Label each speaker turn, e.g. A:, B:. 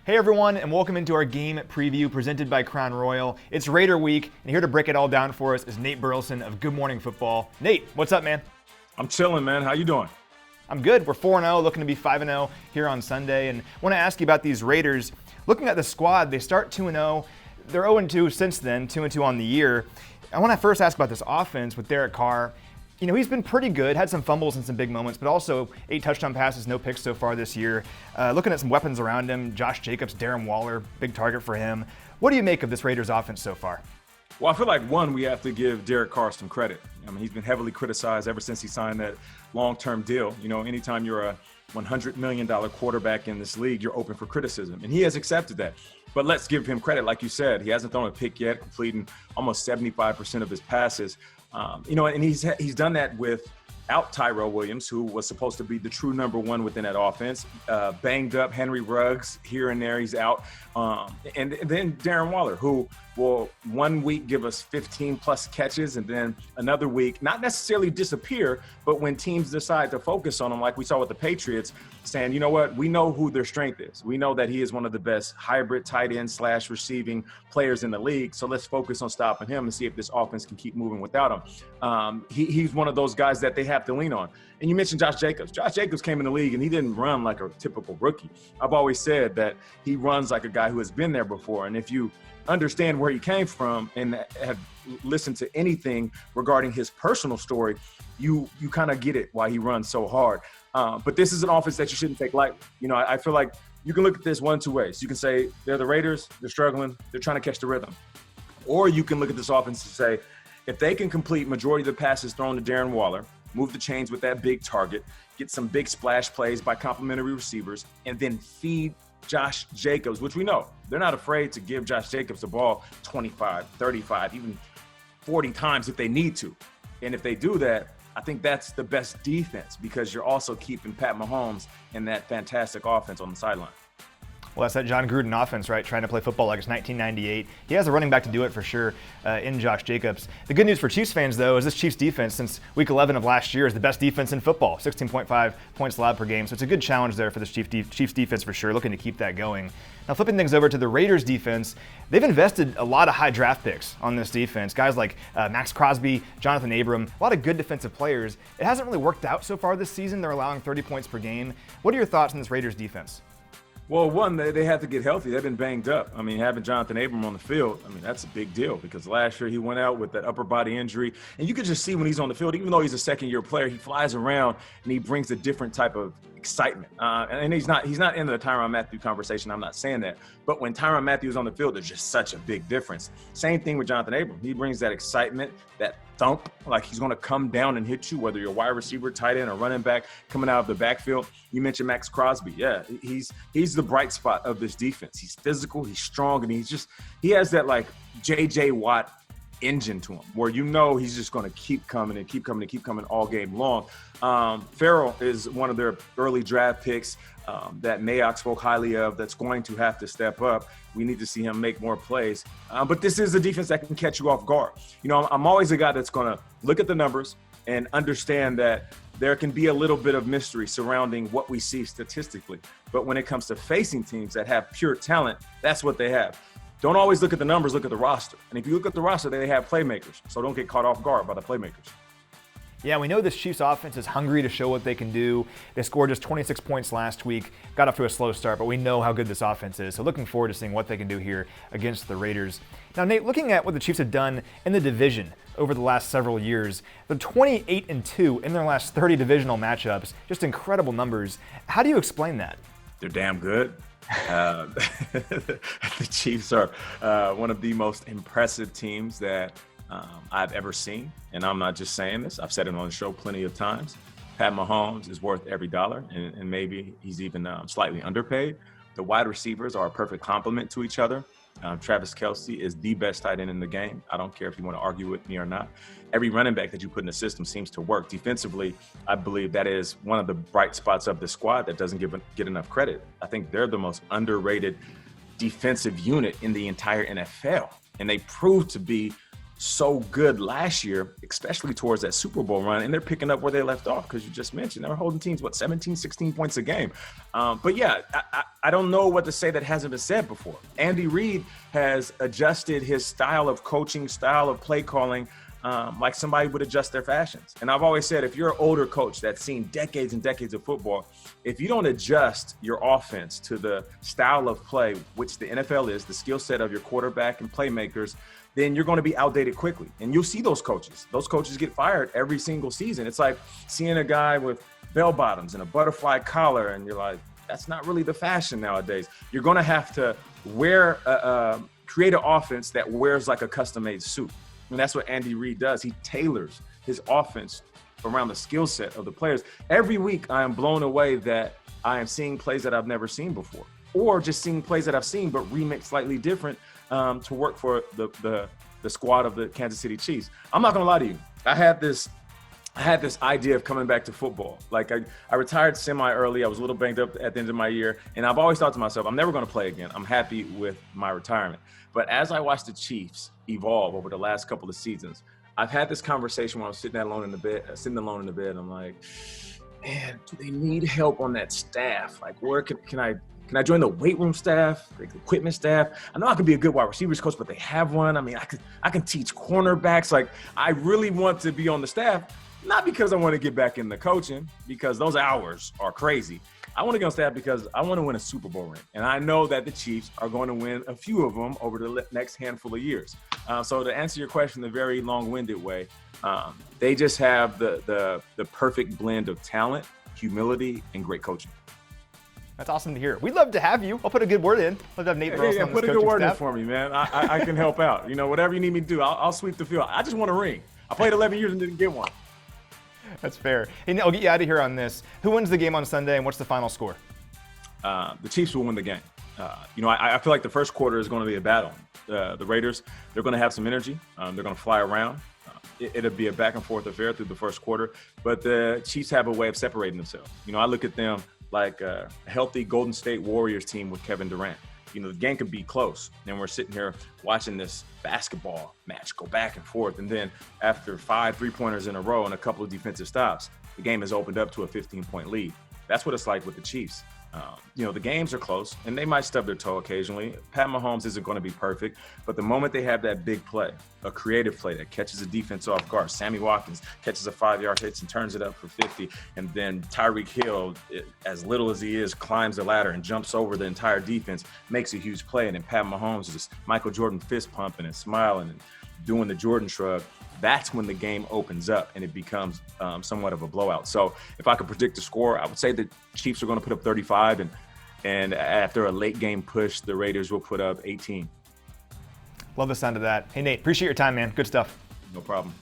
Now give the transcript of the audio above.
A: Hey everyone, and welcome into our game preview presented by Crown Royal. It's Raider Week, and here to break it all down for us is Nate Burleson of Good Morning Football. Nate, what's up, man?
B: I'm chilling, man. How you doing?
A: I'm good. We're 4-0, looking to be 5-0 here on Sunday, and want to ask you about these Raiders. Looking at the squad, they start 2-0. They're 0-2 since then, 2-2 on the year. I want to first ask about this offense with Derek Carr. You know, he's been pretty good, had some fumbles and some big moments, but also 8 touchdown passes, no picks so far this year. Looking at some weapons around him, Josh Jacobs, Darren Waller, big target for him. What do you make of this Raiders offense so far?
B: Well, I feel like, one, we have to give Derek Carr some credit. I mean, he's been heavily criticized ever since he signed that long-term deal. You know, anytime you're a $100 million quarterback in this league, you're open for criticism, and he has accepted that. But let's give him credit. Like you said, he hasn't thrown a pick yet, completing almost 75% of his passes. And he's done that without Tyrell Williams, who was supposed to be the true number one within that offense. Banged up Henry Ruggs here and there, he's out. And then Darren Waller, who will 1 week give us 15 plus catches, and then another week not necessarily disappear, but when teams decide to focus on him, like we saw with the Patriots, saying, you know what, we know who their strength is. We know that he is one of the best hybrid tight end / receiving players in the league. So let's focus on stopping him and see if this offense can keep moving without him. He's one of those guys that they have to lean on. And you mentioned Josh Jacobs. Josh Jacobs came in the league and he didn't run like a typical rookie. I've always said that he runs like a guy who has been there before. And if you understand where he came from and have listened to anything regarding his personal story, you kind of get it why he runs so hard. But this is an offense that you shouldn't take lightly. You know, I feel like you can look at this one of two ways. You can say they're the Raiders, they're struggling, they're trying to catch the rhythm. Or you can look at this offense and say, if they can complete majority of the passes thrown to Darren Waller, move the chains with that big target, get some big splash plays by complimentary receivers, and then feed Josh Jacobs, which we know they're not afraid to give Josh Jacobs the ball 25, 35, even 40 times if they need to. And if they do that, I think that's the best defense, because you're also keeping Pat Mahomes and that fantastic offense on the sideline.
A: Well, that's that John Gruden offense, right? Trying to play football like it's 1998. He has a running back to do it for sure in Josh Jacobs. The good news for Chiefs fans, though, is this Chiefs defense since week 11 of last year is the best defense in football, 16.5 points allowed per game. So it's a good challenge there for this Chiefs defense for sure, looking to keep that going. Now, flipping things over to the Raiders defense, they've invested a lot of high draft picks on this defense. Guys like Max Crosby, Jonathan Abram, a lot of good defensive players. It hasn't really worked out so far this season. They're allowing 30 points per game. What are your thoughts on this Raiders defense?
B: Well, one, they have to get healthy. They've been banged up. I mean, having Jonathan Abram on the field, I mean, that's a big deal, because last year he went out with that upper body injury. And you could just see when he's on the field, even though he's a second-year player, he flies around and he brings a different type of excitement. And he's not in the Tyrann Mathieu conversation. I'm not saying that. But when Tyrann Mathieu is on the field, there's just such a big difference. Same thing with Jonathan Abram. He brings that excitement, that thump, like he's going to come down and hit you, whether you're a wide receiver, tight end, or running back coming out of the backfield. You mentioned Max Crosby. Yeah, he's the bright spot of this defense. He's physical, he's strong, and he has that like J.J. Watt engine to him, where you know he's just going to keep coming and keep coming and keep coming all game long. Farrell is one of their early draft picks that Mayock spoke highly of, that's going to have to step up. We need to see him make more plays. But this is a defense that can catch you off guard. You know, I'm always a guy that's going to look at the numbers and understand that there can be a little bit of mystery surrounding what we see statistically. But when it comes to facing teams that have pure talent, that's what they have. Don't always look at the numbers, look at the roster. And if you look at the roster, they have playmakers. So don't get caught off guard by the playmakers.
A: Yeah, we know this Chiefs offense is hungry to show what they can do. They scored just 26 points last week, got off to a slow start, but we know how good this offense is. So looking forward to seeing what they can do here against the Raiders. Now, Nate, looking at what the Chiefs have done in the division over the last several years, they're 28-2 in their last 30 divisional matchups. Just incredible numbers. How do you explain that?
B: They're damn good. The Chiefs are one of the most impressive teams that I've ever seen. And I'm not just saying this. I've said it on the show plenty of times. Pat Mahomes is worth every dollar, and maybe he's even slightly underpaid. The wide receivers are a perfect complement to each other. Travis Kelce is the best tight end in the game. I don't care if you want to argue with me or not. Every running back that you put in the system seems to work. Defensively, I believe that is one of the bright spots of the squad that doesn't get enough credit. I think they're the most underrated defensive unit in the entire NFL. And they proved to be so good last year, especially towards that Super Bowl run, and they're picking up where they left off, because you just mentioned they were holding teams, 17, 16 points a game. But yeah, I I don't know what to say that hasn't been said before. Andy Reid has adjusted his style of coaching, style of play calling, like somebody would adjust their fashions. And I've always said, if you're an older coach that's seen decades and decades of football, if you don't adjust your offense to the style of play, which the NFL is, the skill set of your quarterback and playmakers, then you're going to be outdated quickly. And you'll see those coaches. Those coaches get fired every single season. It's like seeing a guy with bell bottoms and a butterfly collar, and you're like, that's not really the fashion nowadays. You're going to have to create an offense that wears like a custom-made suit. And that's what Andy Reid does. He tailors his offense around the skill set of the players. Every week, I am blown away that I am seeing plays that I've never seen before, or just seeing plays that I've seen but remixed slightly different to work for the squad of the Kansas City Chiefs. I'm not going to lie to you. I had this idea of coming back to football. Like I retired semi-early. I was a little banged up at the end of my year. And I've always thought to myself, I'm never going to play again. I'm happy with my retirement. But as I watched the Chiefs evolve over the last couple of seasons, I've had this conversation when I was sitting alone in the bed. I'm like, man, do they need help on that staff? Like, where can I join the weight room staff, the equipment staff? I know I could be a good wide receivers coach, but they have one. I mean, I can teach cornerbacks. Like, I really want to be on the staff. Not because I want to get back into coaching, because those hours are crazy. I want to get on staff because I want to win a Super Bowl ring. And I know that the Chiefs are going to win a few of them over the next handful of years. So to answer your question the very long-winded way, they just have the perfect blend of talent, humility, and great coaching.
A: That's awesome to hear. We'd love to have you. I'll put a good word in. Love to have Nate Burleson on this
B: put a good word
A: staff.
B: in for me, man. I can help out. You know, whatever you need me to do, I'll sweep the field. I just want a ring. I played 11 years and didn't get one.
A: That's fair. Hey, I'll get you out of here on this. Who wins the game on Sunday, and what's the final score?
B: The Chiefs will win the game. I feel like the first quarter is going to be a battle. The Raiders, they're going to have some energy. They're going to fly around. It'll be a back and forth affair through the first quarter. But the Chiefs have a way of separating themselves. You know, I look at them like a healthy Golden State Warriors team with Kevin Durant. You know, the game could be close, and we're sitting here watching this basketball match go back and forth. And then after 5 3-pointers in a row and a couple of defensive stops, the game has opened up to a 15-point lead. That's what it's like with the Chiefs. The games are close, and they might stub their toe occasionally. Pat Mahomes isn't going to be perfect, but the moment they have that big play, a creative play that catches a defense off guard, Sammy Watkins catches a 5-yard hit and turns it up for 50, and then Tyreek Hill, as little as he is, climbs the ladder and jumps over the entire defense, makes a huge play, and then Pat Mahomes is just Michael Jordan fist pumping and smiling and doing the Jordan shrug. That's when the game opens up and it becomes somewhat of a blowout. So if I could predict the score, I would say the Chiefs are going to put up 35, and after a late game push, the Raiders will put up 18.
A: Love the sound of that. Hey, Nate, appreciate your time, man. Good stuff.
B: No problem.